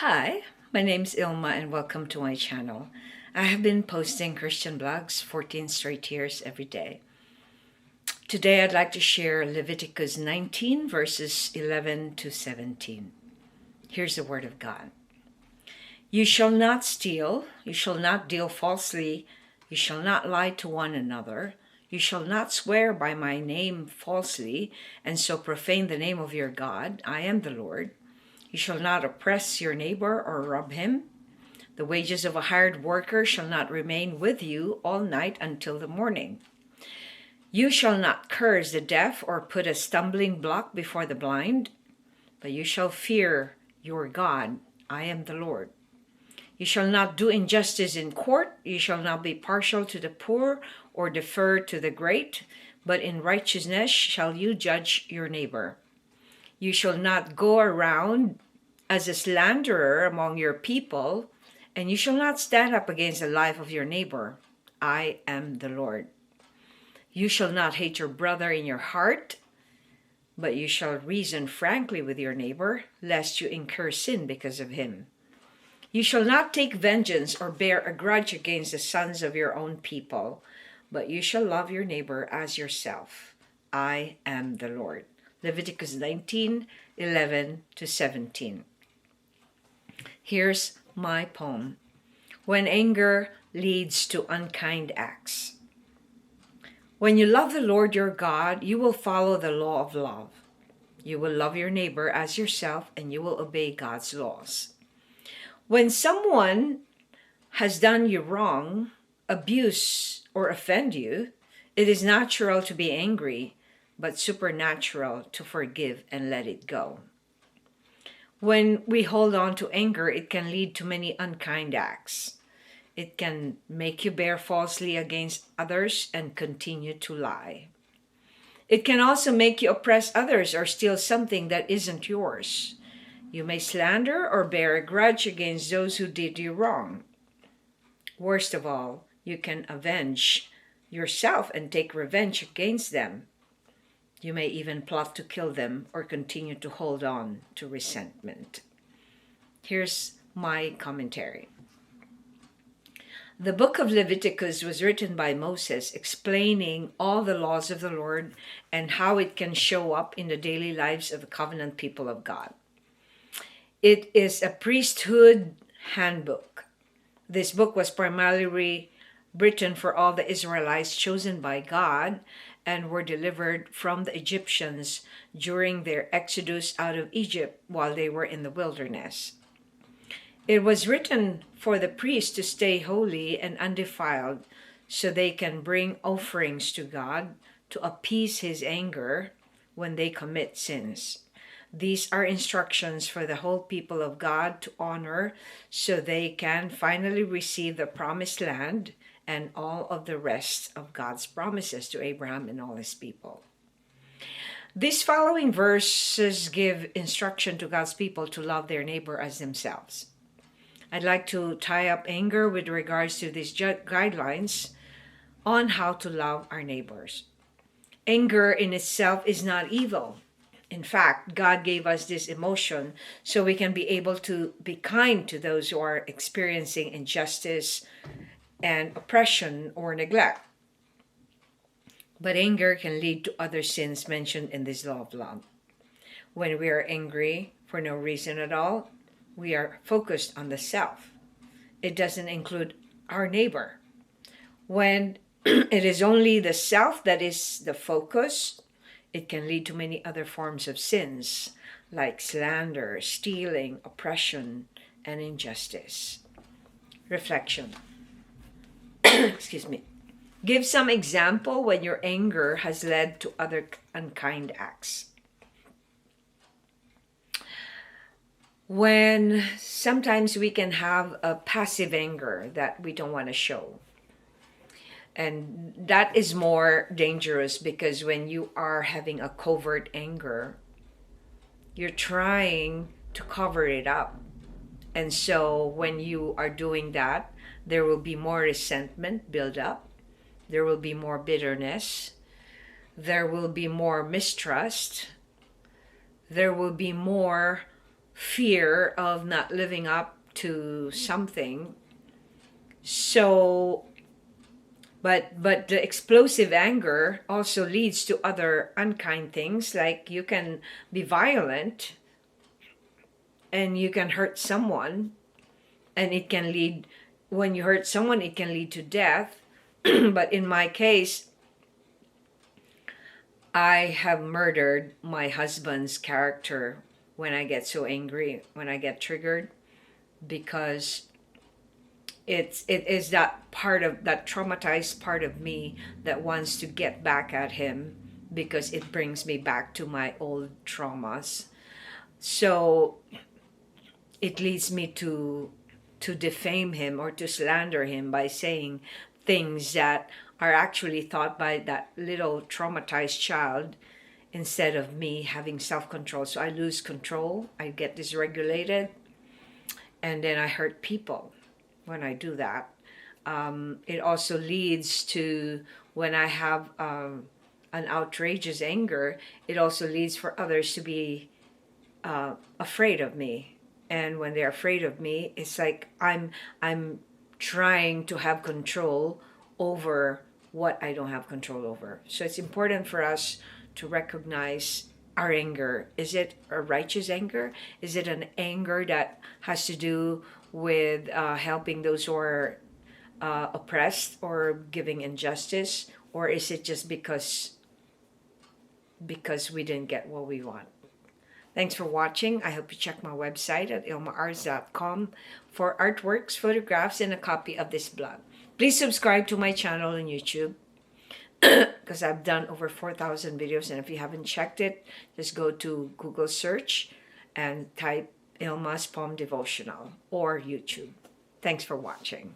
Hi, my name's Ilma and welcome to my channel. I have been posting Christian blogs 14 straight years every day. Today I'd like to share Leviticus 19 verses 11 to 17. Here's the word of God. You shall not steal, you shall not deal falsely, you shall not lie to one another, you shall not swear by my name falsely, and so profane the name of your God. I am the Lord. You shall not oppress your neighbor or rob him. The wages of a hired worker shall not remain with you all night until the morning. You shall not curse the deaf or put a stumbling block before the blind, but you shall fear your God. I am the Lord. You shall not do injustice in court. You shall not be partial to the poor or defer to the great, but in righteousness shall you judge your neighbor. You shall not go around as a slanderer among your people, and you shall not stand up against the life of your neighbor. I am the Lord. You shall not hate your brother in your heart, but you shall reason frankly with your neighbor, lest you incur sin because of him. You shall not take vengeance or bear a grudge against the sons of your own people, but you shall love your neighbor as yourself. I am the Lord. Leviticus 19:11 to 17. Here's my poem. When anger leads to unkind acts. When you love the Lord your God, you will follow the law of love. You will love your neighbor as yourself, and you will obey God's laws. When someone has done you wrong, abuse, or offend you, it is natural to be angry, but supernatural to forgive and let it go. When we hold on to anger, it can lead to many unkind acts. It can make you bear falsely against others and continue to lie. It can also make you oppress others or steal something that isn't yours. You may slander or bear a grudge against those who did you wrong. Worst of all, you can avenge yourself and take revenge against them. You may even plot to kill them or continue to hold on to resentment. Here's my commentary. The book of Leviticus was written by Moses, explaining all the laws of the Lord and how it can show up in the daily lives of the covenant people of God. It is a priesthood handbook. This book was primarily written for all the Israelites chosen by God and were delivered from the Egyptians during their exodus out of Egypt while they were in the wilderness. It was written for the priests to stay holy and undefiled so they can bring offerings to God to appease his anger when they commit sins. These are instructions for the whole people of God to honor so they can finally receive the promised land and all of the rest of God's promises to Abraham and all his people. These following verses give instruction to God's people to love their neighbor as themselves. I'd like to tie up anger with regards to these guidelines on how to love our neighbors. Anger in itself is not evil. In fact, God gave us this emotion so we can be able to be kind to those who are experiencing injustice and oppression or neglect. But anger can lead to other sins mentioned in this law of love. When we are angry for no reason at all, we are focused on the self. It doesn't include our neighbor. When it is only the self that is the focus, it can lead to many other forms of sins like slander, stealing, oppression, and injustice. Reflection. Excuse me. Give some example when your anger has led to other unkind acts. When sometimes we can have a passive anger that we don't want to show. And that is more dangerous because when you are having a covert anger, you're trying to cover it up. And so when you are doing that, there will be more resentment build up. There will be more bitterness. There will be more mistrust. There will be more fear of not living up to something. So, but the explosive anger also leads to other unkind things, like you can be violent and you can hurt someone, and it can lead, when you hurt someone, it can lead to death. But in my case, I have murdered my husband's character when I get so angry, when I get triggered, because it is that part of that traumatized part of me that wants to get back at him, because it brings me back to my old traumas. So it leads me to defame him or to slander him by saying things that are actually thought by that little traumatized child, instead of me having self-control. So I lose control, I get dysregulated, and then I hurt people when I do that. It also leads to, when I have an outrageous anger, it also leads for others to be afraid of me. And when they're afraid of me, it's like I'm trying to have control over what I don't have control over. So it's important for us to recognize our anger. Is it a righteous anger? Is it an anger that has to do with helping those who are oppressed or giving injustice? Or is it just because we didn't get what we want? Thanks for watching. I hope you check my website at ILMA'S.com for artworks, photographs, and a copy of this blog. Please subscribe to my channel on YouTube, because I've done over 4,000 videos, and if you haven't checked it, just go to Google search and type ILMA'S Poem Devotional or YouTube. Thanks for watching.